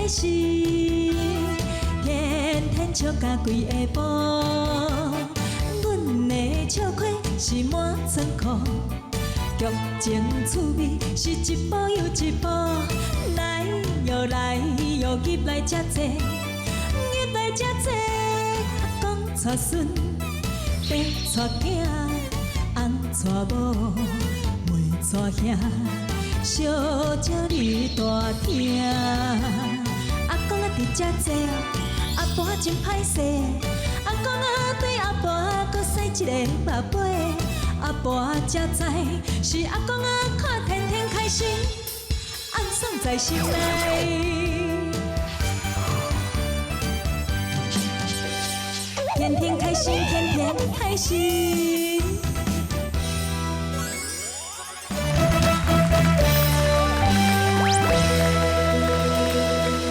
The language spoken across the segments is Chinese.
始，天天笑甲规下晡。阮的笑亏是满仓库，剧情趣味是一步又一步，来又来又入来遮济，入来遮济，公娶孙，爸娶囝，翁娶某，妹娶兄。小鸟你大听，阿公啊伫遮坐，阿婆真歹势，阿公啊对阿婆搁生一个目杯，阿婆才知是阿公啊看天天开心，暗爽在心内，天天开心，天天开心。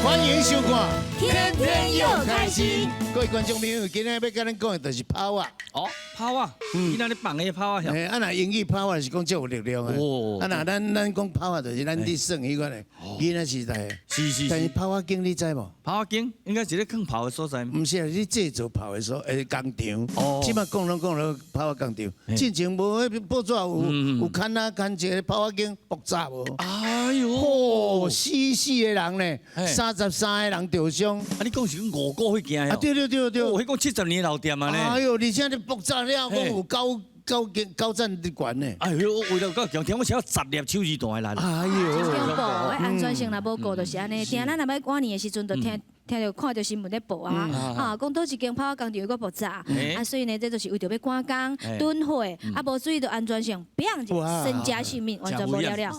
欢迎收看，天天又开心。各位观众朋友，今日要跟咱讲的就是跑啊。哦，跑啊！今仔日放的跑啊，嘿，啊，若英语跑啊是讲最有力量的。哦。啊，若咱讲跑啊，就是咱伫耍迄款的，囡仔时代的。是。但是跑啊经你知无？跑啊经应该是咧放跑的所在。唔是啊，你制作跑的所工厂。哦。即马讲了跑啊工厂，进前无迄报纸有看啊看一个跑啊经爆炸无？哎呦！哦，死个人呢，33个人受伤。啊，你讲是5个迄件啊，对。哦，迄讲70年老店啊呢。哎呦，而且你爆炸了，讲有高战的管呢。哎呦，为了强听我写10粒手指大来啦。哎呦，真恐怖！安全性若无顾，就是安尼。定咱若要过年的时阵，就听到看到新闻咧报啊，讲倒一间跑工厂有个爆炸，啊，所以呢，这就是为着要赶工、囤货，啊，无注意到安全性，砰，身家性命完全无了了。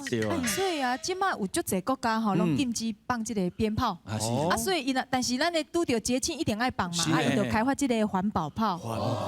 所以啊，即马有足侪国家吼，拢禁止放即个鞭炮。啊，所以但是咱咧拄着节庆一定爱放嘛，啊，伊就开发即个环保炮，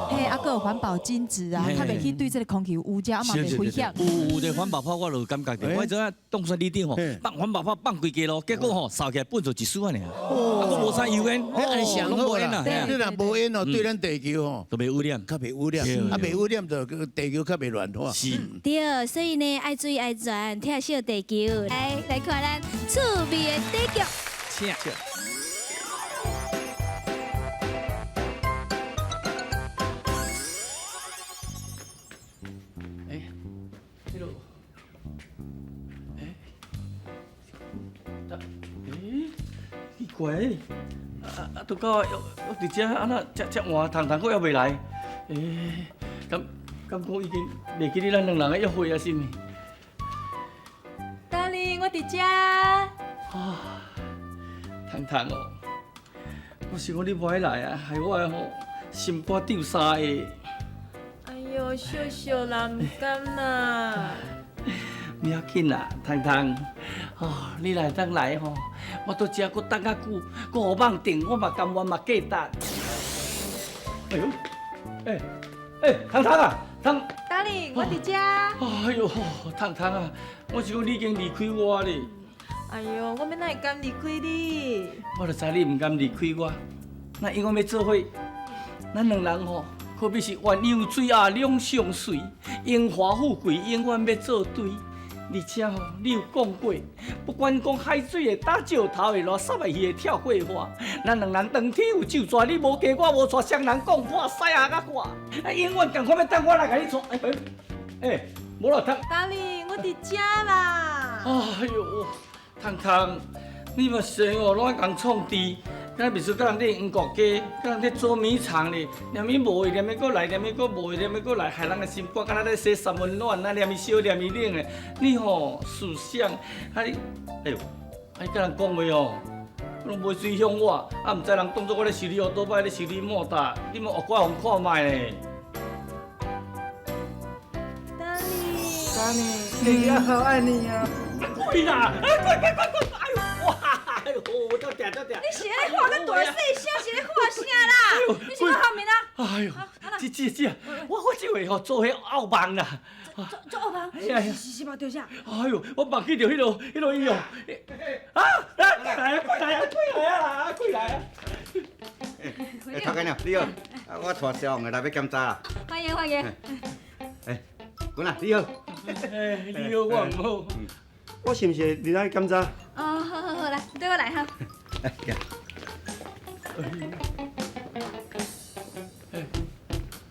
嘿，啊，个有环保金纸啊，较袂去对即个空气有污染，啊嘛袂危险。有的环保炮我就感觉着，我昨仔当山里顶吼，放环保炮放规家咯，结果吼烧起来本就一束啊尔。无啥油烟，安上好啦。你若无烟哦，对咱地球吼，都袂污染，较袂污染，啊袂污染就地球较袂乱化。是。对，所以呢，爱水爱全，疼惜地球。来看咱趣味的地球。请。奇怪，都到我伫遮安那遮换，糖糖佫还袂来，敢讲已经袂记得咱两人的约会啊，是毋？大力，我伫遮。糖糖哦，我想讲你无爱来啊，害我吼心肝丢三下。哎呦，秀秀啦，唔敢啦。不要紧啦，糖糖，你来当来吼，我到遮佫等较久，佫互网定，我嘛甘愿嘛价值。哎呦，糖糖啊，大力，我伫遮。哎呦，糖糖啊，我是讲你已经离开我咧。哎呦，我要哪会甘离开你？我就知你唔甘离开我，那因为要做伙，咱两人吼，可比是鸳鸯水啊两相随，荣华富贵永远要做对。而且吼，你有讲过，不管讲海水会打石头的，落沙的鱼会跳火花，咱两人当天有酒醉，你无加我无带双人讲破西下甲我，永远共款要等我来甲你带。无落汤。大力，我伫遮啦。哎呦，糖糖，你嘛生哦，拢爱共创治。敢若秘书甲人咧黄国家，甲人咧做米厂咧，念伊无去，念伊搁来，念伊搁无去，念伊搁来，害人个心肝敢若咧洗三温暖，啊念伊烧，念伊冷的。你吼思想，啊你，哎呦，啊你甲人讲话哦，拢袂随向我，啊毋知人当作我咧修理奥多摆咧修理莫达，你莫学我互看卖咧。大力，大力，你呀好爱你呀。贵啦，快！哎呦，哇！哎呦，到点。你是咧画个大细声，是咧画啥啦？你是我后面啊？哎呦，姐，我这回吼做迄奥梦啦。做奥梦？是嘛？对啥？哎呦，我忘记着迄落伊哦。啊！来啊！快来啊！头家娘，你好，我带消防的来要检查啦。欢迎。滚啦，你好。你好，我唔好。我是毋是你来检查？好，来，对我来哈。来，行。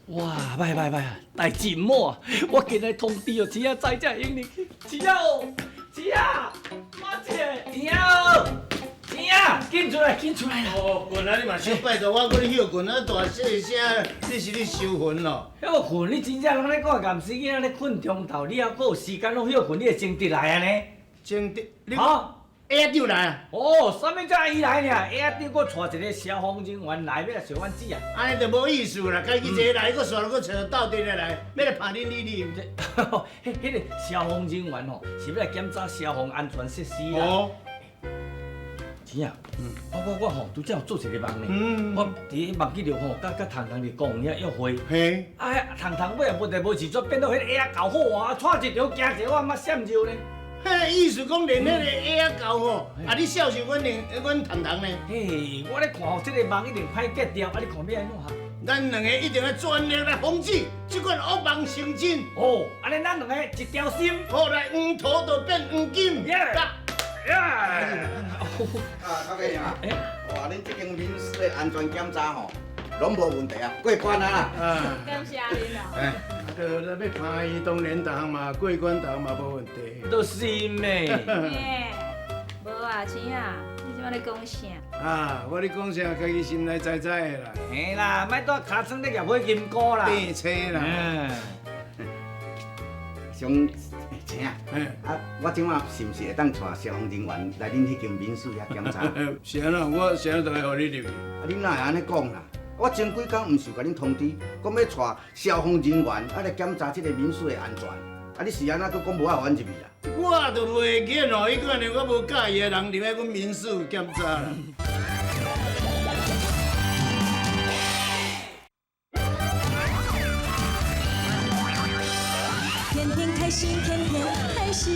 哇，歹，代志唔好啊！我今日通知哦，钱仔知才用入去。钱仔哦，钱仔，妈姐，钱仔哦，钱仔，紧出来啦！哦，棍啊，你嘛小拜托我，我咧休困啊，大细声，你是咧收魂咯？休困，你真正拢咧讲咸死囡仔咧困中昼，你还阁有时间拢休困，你会精得来安尼？真的，你哈？下长来啊？哦，啥物才伊来尔？下长阁带一个消防人员来，要来找阮姊啊！安尼就无意思啦，家己一个来，搁煞搁找到底来，要来拍恁你。迄个消防人员吼，是要来检查消防安全设施啦。哦，钱啊，我吼，拄则有做一个梦呢。我伫梦记着吼，甲糖糖伫讲遐约会。嘿，啊，糖糖尾也无地无时阵变到迄个鸭搞好啊，带一条行一我嘛闪尿呢。嘿，意思讲连迄个鸭狗吼，啊，你孝顺阮糖糖呢？嘿，我咧看吼，这个梦一定歹结掉，啊，你看要安怎哈？咱两个一定要全力来防止这款恶梦成真。哦，安尼咱两个一条心。后来黄土就变黄金。啊，头家娘啊，哇，恁这间民宿的安全检查吼，拢无问题啊，过关啊啦。啊，感谢您哦。哎，就要拍伊，当然逐项嘛过关，逐项嘛无问题。都是咩？无啊，钱啊，你即摆咧讲啥？啊，我咧讲啥，家己心内知知的啦，嘿啦，莫带尻川咧入去金菇啦。变车啦。兄，请啊，哎，啊，我今晚是毋是会当带消防人员来恁迄间民宿遐检查？是安怎？我啥都会互你入去。啊，恁哪会安尼讲啦？我前几工毋是有甲恁通知，讲要带消防人员来检查这个民宿的安全，啊，你是安怎佫讲无爱互阮入去啊？我都袂记哦，伊可能我无介意的人入来阮民宿检查啦。天天开心，天天开心。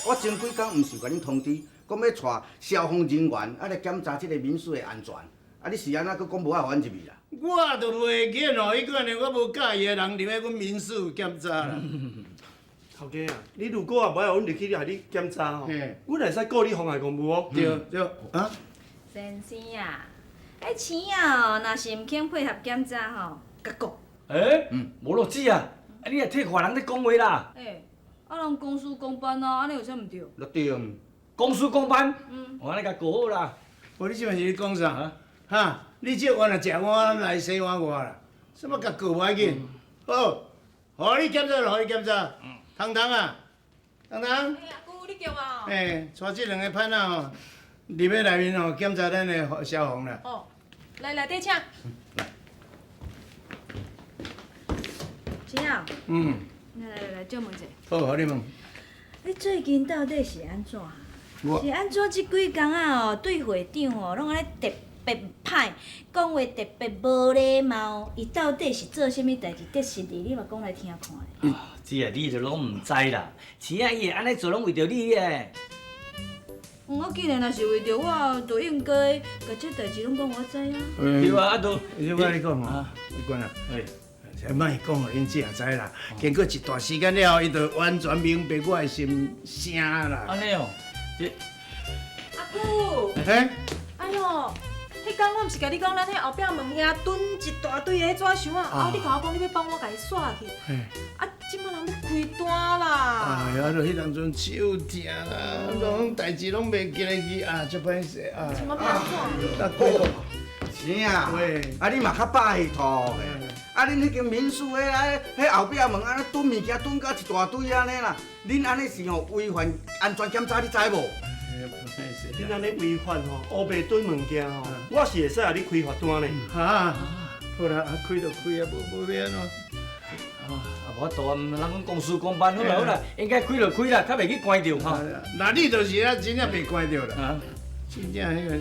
我前几工毋是有甲恁通知，讲要带消防人员来检查这个民宿的安全，啊，你是安怎佫讲无爱互阮入去啊？我都袂记哦，伊可能我无介意的人入来阮民宿检查啦。头家啊，你如果也无爱阮入去，你害你检查吼，嘿阮会使告你妨碍公务哦。对对啊，先生啊，钱啊，若是毋肯配合检查吼，甲讲。无落子啊！啊，你也替外人咧讲话啦。啊，人公事公办啊，安尼有啥毋对？就对。公事公办，我安尼甲过好啦。无你即摆是咧讲啥？哈，你这碗若食碗内洗碗外啦，什么甲过无要紧。好，互你检查就互你检查。糖糖啊，糖糖，阿姑，你叫我。带这两个歹仔吼，入去内面吼检查咱的消防啦。哦，来内底请。钱啊，来，借问者，好，互你问。你最近到底是安怎？我是安怎即几工啊？哦，对会长哦，拢安尼特别歹，讲话特别无礼貌。伊到底是做啥物代志得失你？你嘛讲来听看。姐啊，你就拢毋知啦。钱啊，伊会安尼做拢为着你诶。我既然若是为着我，就应该甲这代志拢讲我知啊。对啊，啊都。我跟你讲吼，你管啊，莫讲互恁姐也知啦。经过一段时间了后，伊就完全明白我的心声啦。安尼哦，这阿姑，嘿，哎哟，迄天我毋是甲你讲，咱迄后壁门遐蹲一大堆的迄纸箱啊，啊，你甲我讲你要帮我甲伊刷去，嘿，啊，即摆人要开单啦。哎呀，就迄当阵手疼啦，拢代志拢袂记得去啊，足歹势啊。怎么变安怎？啊，过钱啊喂，啊，你嘛较拜托的。啊，恁迄间民宿迄后壁门安尼囤物件囤到一大堆安尼啦，恁安尼是吼违反安全检查，你知无？恁安尼违反吼，乌白囤物件吼，我是会使互你开罚单呢。哈，好啦，开就开啊，无要安怎。啊，无多，人讲公事公办，好啦好啦，应该开就开啦，较袂去关着吼。那你就是啊，真正被关着啦。啊，真正迄个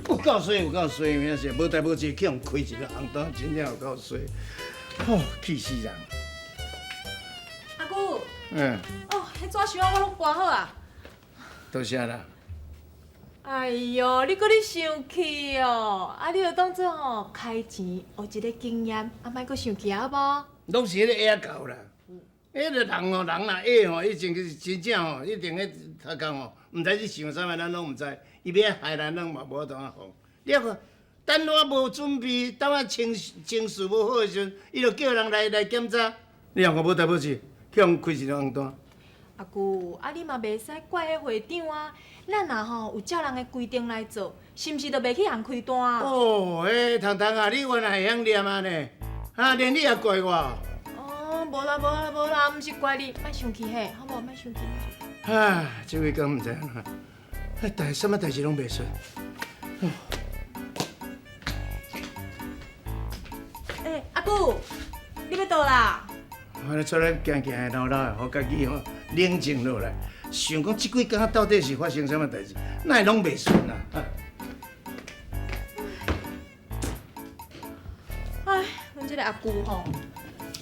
有够衰，有够衰，明是无代无志去互开一个红灯，真正有够衰，吼，气死人。阿姑，嗯，哦，迄纸箱我拢挂好啊。多谢啦。哎哟，你搁咧生气哦？啊，你就当做吼开钱学一个经验，啊，莫搁生气好无？拢是迄个下搞啦。迄个人哦，人若下吼，以前是真正吼，一定咧头讲吼，毋知去想啥物，咱拢毋知。伊要害咱，咱嘛无当啊防。你看，等我无准备，等我情绪无好的时阵，伊就叫人来检查。你让我无代无志，去互开一个红单。阿舅，啊你嘛袂使怪迄会长啊，咱若吼有照人的规定来做，是毋是就袂去通开单啊？哦，彤彤啊，你原来会晓念啊呢？啊，连你也怪我。哦，无啦，毋是怪你，莫生气嘿，好无？莫生气。啊，这位讲毋知影啦，什么代志拢袂顺。阿舅，你要倒啦？我咧出来行行的闹闹的，互家己吼冷静落来，想讲即几工到底是发生什么代志，哪会拢袂顺啊？哎，阮这个阿舅吼，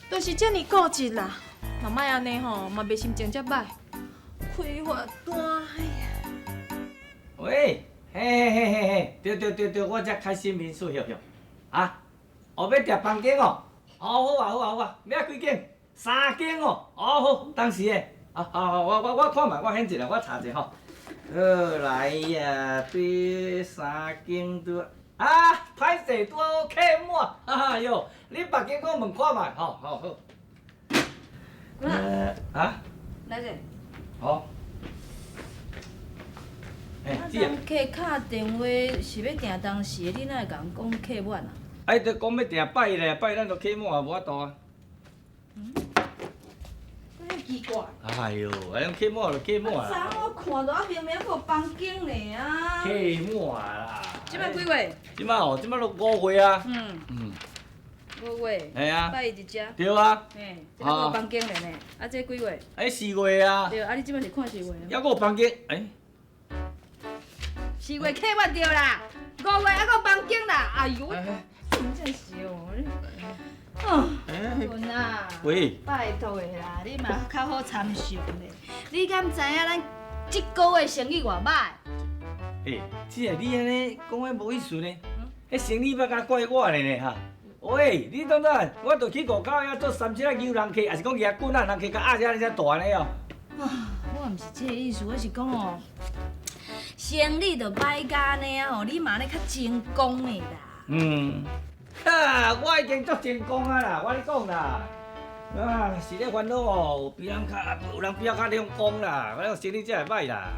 都是遮尔固执啦，若莫安尼吼，嘛袂心情遮歹。开罚单，哎呀！喂，嘿，对，我才开新民宿哟，啊，后要订房间哦，好啊，要几间？3间哦，好，当时的，我看卖，我显一下，我查者吼。好来呀，对3间对，歹势拄好客满，哎哟，你别间我问看卖，好。来者。好。当客敲电话是要订当时的，你哪会甲人讲客满啊？就讲要订拜咧，拜咱就客满也无法度啊。真奇怪。哎哟，安客满就客满啦。昨我看到明明还有房间呢啊。客满啦。即摆几月？即摆哦，即摆都5月啊。5月。系啊。拜一只。对啊。嘿，即摆有房间咧呢。啊，这几月？4月啊。对，啊，你即摆是看4月啊？还有房间4月客满着啦，5月还有房间啦。哎呦，真正是哦。文啊。喂。拜托的啦，你嘛较好参详咧。你敢知影咱即个月生意偌歹？姐，你安尼讲迄无意思呢？迄生意要甲怪我咧呢哈？喂，你当然，我著去5口遐做3只牛人客，还是讲野滚啊人客甲鸭只安尼遮大呢哦？我毋是这个意思，我是讲哦，生意著歹甲呢啊吼，你嘛咧较成功的啦。我已经足成功啊啦，我咧讲啦。是咧烦恼哦，有人比较较成功啦，我生意才会歹啦。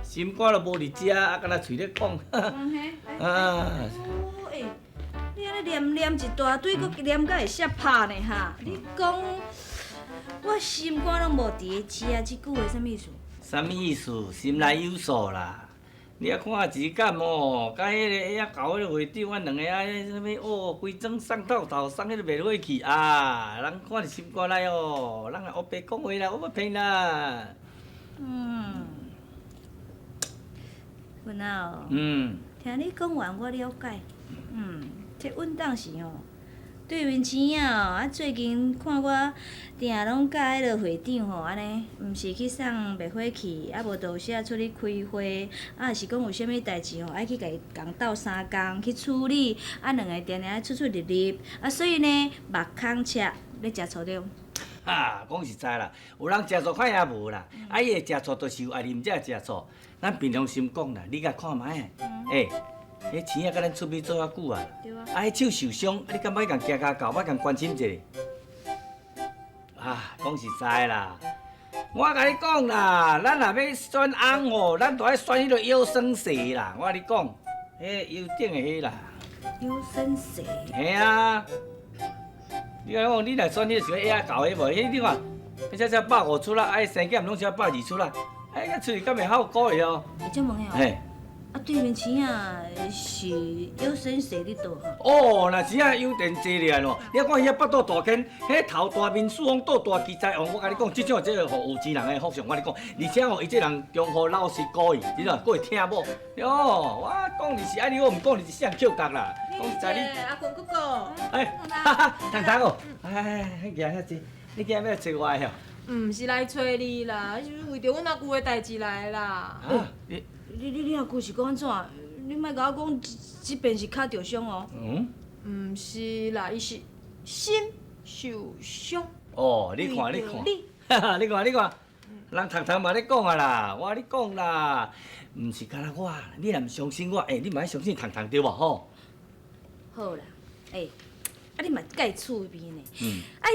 心肝都无伫遮，敢若嘴咧讲。你安尼念一大堆，搁念甲会煞拍呢哈？你讲我心肝拢无伫遮，即句话啥物意思？啥物意思？心内有数啦。你啊看质感哦，甲迄个遐搞迄个会长，阮两个啥物哦，规装送透透，送迄个袂落去啊！人看着心肝内哦，人也黑白讲话啦，我要骗啦。文啊哦。听你讲完我了解。这稳当是哦，对面生啊，最近看我定拢甲迄个会长吼，安尼，毋是去送灭火器，啊无就有时出去开花，啊是讲有啥物代志吼，爱去甲伊共斗3工去处理，啊两个定定爱出入，啊所以呢，目空赤咧食醋了。讲实在啦，有人食醋看也无啦，伊会食醋，就是有爱啉才会食醋。咱凭良心讲啦，你甲看卖迄钱啊，甲咱出面做遐久啊，迄手受伤，你敢要共行骹到，要共关心一下？讲实在啦，我甲你讲啦，咱若要选翁吼，咱就爱选迄个腰酸细啦。我甲你讲，腰顶的迄啦。腰酸细。嘿啊！你讲，你若选迄个是个矮狗的无？你看，迄只150出啦，生减拢是120出啦，个出去敢会好过的哦。会这问的哦。嘿。对面钱啊是腰酸细伫倒哈？若钱啊有电济咧咯，你看遐腹肚大坑，迄头大面鼠王倒大鸡仔王，我甲你讲，即种即个互有钱人的福相，我甲你讲，而且伊这人忠厚老实故意，知道？佫会听某。哟，我讲你是爱你，我毋讲你是谁扣角啦。讲实在你。阿公哥哥。糖糖哦，迄件遐济，你今日要找我的哦？毋是来找你啦，是为着阮阿舅的代志来的啦。你阿舅是讲安怎？你莫甲我讲，即边是脚着伤哦。毋是啦，伊是心受伤。哦，你看，你看，哈哈，你看，你看，人堂堂嘛咧讲啊啦，我咧讲啦，毋是干那我，你若毋相信我，你嘛要相信堂堂对无吼？好啦，你嘛介趣味呢，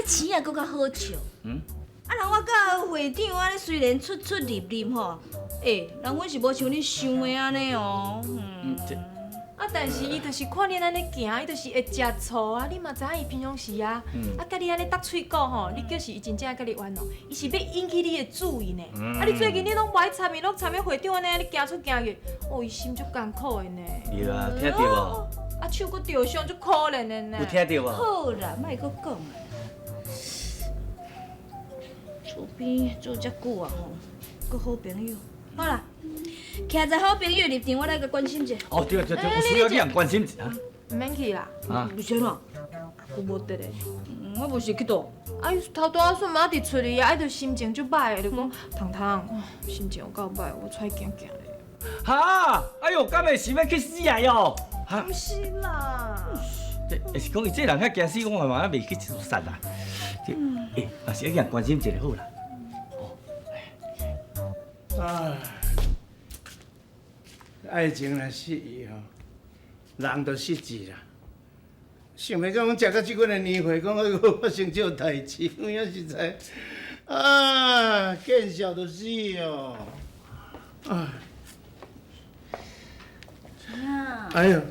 钱也搁较好笑。人我甲会长安尼虽然出入吼，人阮是无像你想的安尼哦。但是伊就是看恁安尼行，伊就是会食醋啊！你嘛知影伊平常时啊，甲你安尼搭喙角吼，你叫是伊真正甲你玩哦，伊是要引起你的注意呢。你最近你拢无爱参与，拢参与会长安尼行出行去，伊心足艰苦的呢。对啊，听到无？手搁受伤，足可怜的呢。有听到无？好啦，莫搁讲啊。厝边做遮久啊吼，搁好朋友。好啦，徛在好朋友立场，我来甲关心者。哦，对，有需要你人关心一下。唔免去啦。为啥喏？有无得咧？我无是去倒。伊头拄仔顺嘛伫厝里啊，伊就心情足歹，就讲糖糖，心情有够歹，我出来行行咧。哈！哎呦，敢会想要去死啊哟？不是啦。也是讲伊这人遐惊死，我嘛未去自杀啦。若是一人关心一下好啦。爱情若失意吼，人就失志啦。想袂到讲食到即款的年岁，讲还阁发生这代志，有影实在见笑就死哦。啥？哎呦，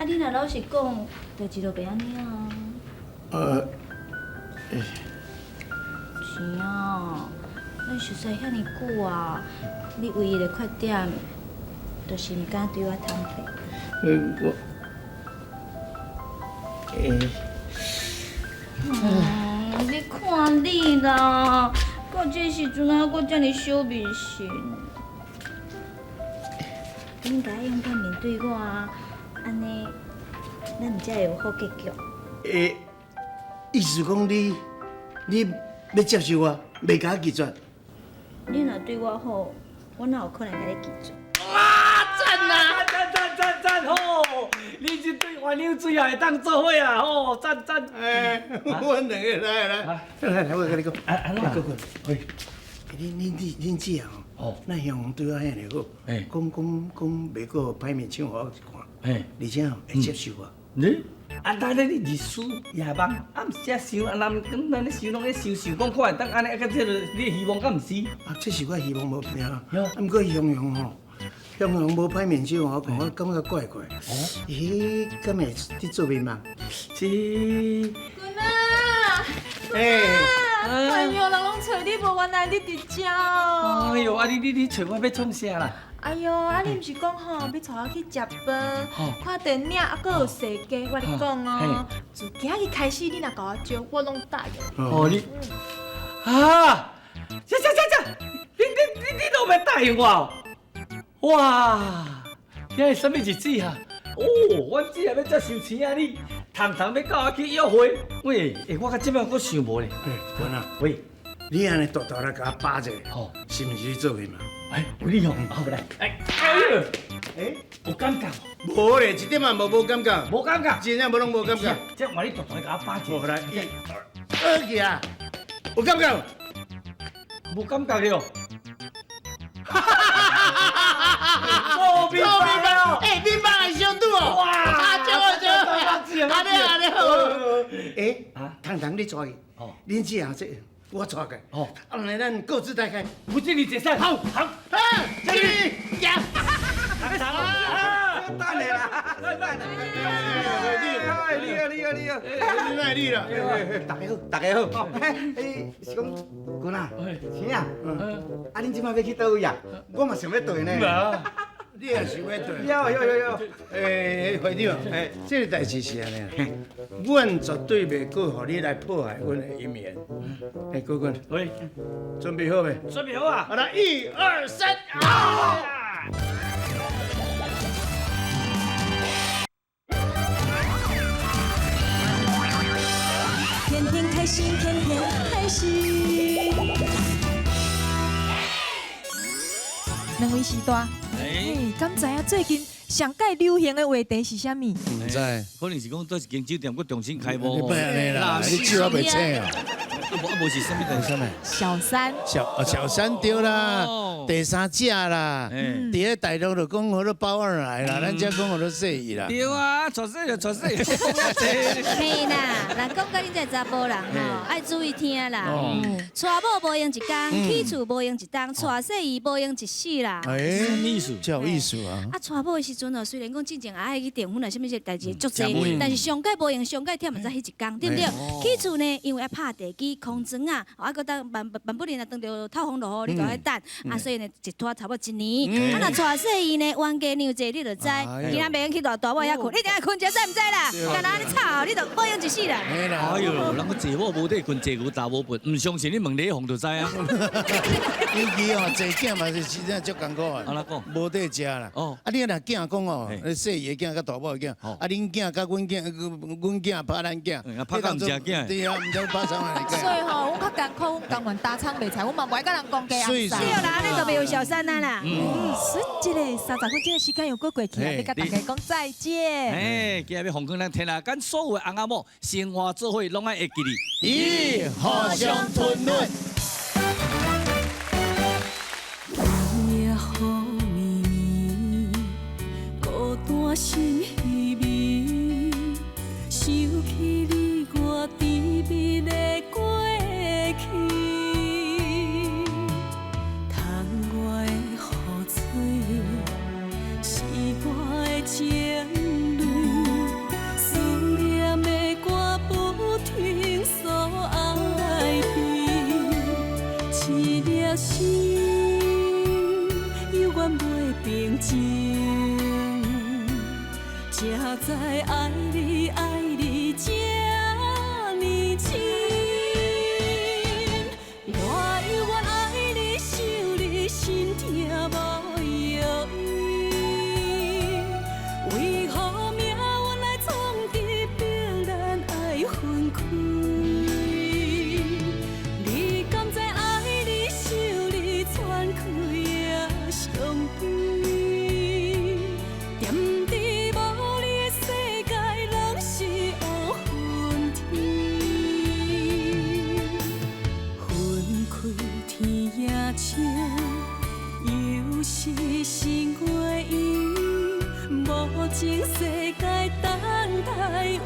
你若老实讲，代志就袂安尼啊。是啊，咱熟识遐尼久啊，你唯一的缺点，就是毋敢对我坦白。你看你啦，到这时阵还阁遮尼小迷信。你应该勇敢面对我啊，安尼咱才会有好结局。意思讲你要接受我，袂甲我拒绝。你若对我好，我哪有可能甲你拒绝？赞啊！赞吼！你这对鸳鸯水也会当做伙啊！吼，赞！阮两个来，我甲你讲，喂，恁姐吼，咱向红对我遐尼好，讲袂个歹面相互我一看，而且吼会接受我。你？当然你日思夜梦，毋是遮想，人讲咱咧想拢咧想，讲看会当安尼，甲这你希望，敢毋是？这是我希望无变啊，毋过向吼。向阳无歹面相我讲，我感觉怪怪。敢会伫做面梦？君啊！哎呦，人拢找你无，原来你伫遮哦。哎呦，你找我要创啥啦？哎呦，你毋是讲吼要带我去食饭、看电影，搁有踅街？我你讲哦，自今日开始，你若甲我招，我拢答应。哦，你你都要答应我哦？哇！遐是啥物日子啊？阮姊也要接受钱啊！你堂堂要教我去约会，喂，我甲即摆阁想无咧。君啊，喂，你安尼大大来甲我把者，是毋是做面梦？有你哦，好来，有感觉无咧，一点仔无感觉，无感觉，真正无拢无感觉。这换你大大来甲我把者。好来，去啊！有感觉？无感觉了。做面包，面包还相拄哦！哇，就安尼好。糖糖你带去，恁姐啊这我带去。安尼咱各自待开。不信你解散。好，这里行。大家好。等下啦，你好，大家好，是讲姑娘，钱啊，恁即摆要去倒位啊？我嘛想要倒呢。你也想要倒？有。会长，这个代志是安尼，阮绝对袂过互你来破坏阮的姻缘。高君，喂，准备好未？准备好啊！好了，1、2、3，天天开心，天天开心。两位时大，敢知影最近上届流行的话题是啥物？唔知，可能是讲倒一间酒店，佮重新开幕。你不安尼啦，你酒还袂请啊？无是啥物代啥物？小三。小三对啦，第三者啦，嗯伫咧大陆就讲好多包二来啦，咱遮讲好多细意啦。对啊，出世就出世，讲遐济。嘿啦，人讲甲恁这查甫人吼，爱注意听啦。娶某无用一工，起厝无用一冬，娶细姨无用一世啦。哎，什么意思？真有意思啊！啊，娶某的时阵哦，虽然讲进前爱去订婚啊，什么些代志足济，但是上届无用，上届忝嘛才迄一工，对不对？起厝呢，因为要拍地基、空砖啊，啊，搁当万不然啊，当着透风落雨，你就爱等，啊，所以呢，一拖差不多1年。啊，若娶细姨呢，冤家娘济，你就知，今仔袂用去大大尾遐困，你一定爱困一知唔知啦？干那安尼吵，你就无用一世啦。哎呦，人个坐某无底困，坐牛打无笨，唔相信你问李红就知啊。尤其哦，坐囝嘛是实在足艰苦啊。安怎讲？无得食啦。哦。啊，你若囝讲哦，细姨的囝甲大某的囝，啊，恁囝甲阮囝拍咱囝，拍甲唔食囝。对啊，唔知拍啥物所以吼，阮较艰苦，阮甘愿打仓卖菜，阮嘛袂甲人讲价对啦，你就袂有小三啊啦。这个30分钟的时间又过去了，你甲大家讲再见。哎，今日红光咱天啊，咱所有的翁仔某生活做伙拢爱会记你。咦，互相吞论。夜雨绵绵，孤单心稀微，想起你我甜蜜的过去，窗外的雨水是我的情泪，思念的歌不停诉爱悲，一粒心。永远袂平静，才知爱你这呢深。我永远爱你，想你心痛无药医。为何命运来创治逼咱爱分开？你敢知爱你，想你喘气？相对，踮伫无你的世界，拢是乌云天。分开天也青，又是心月圆，无情世界等待有。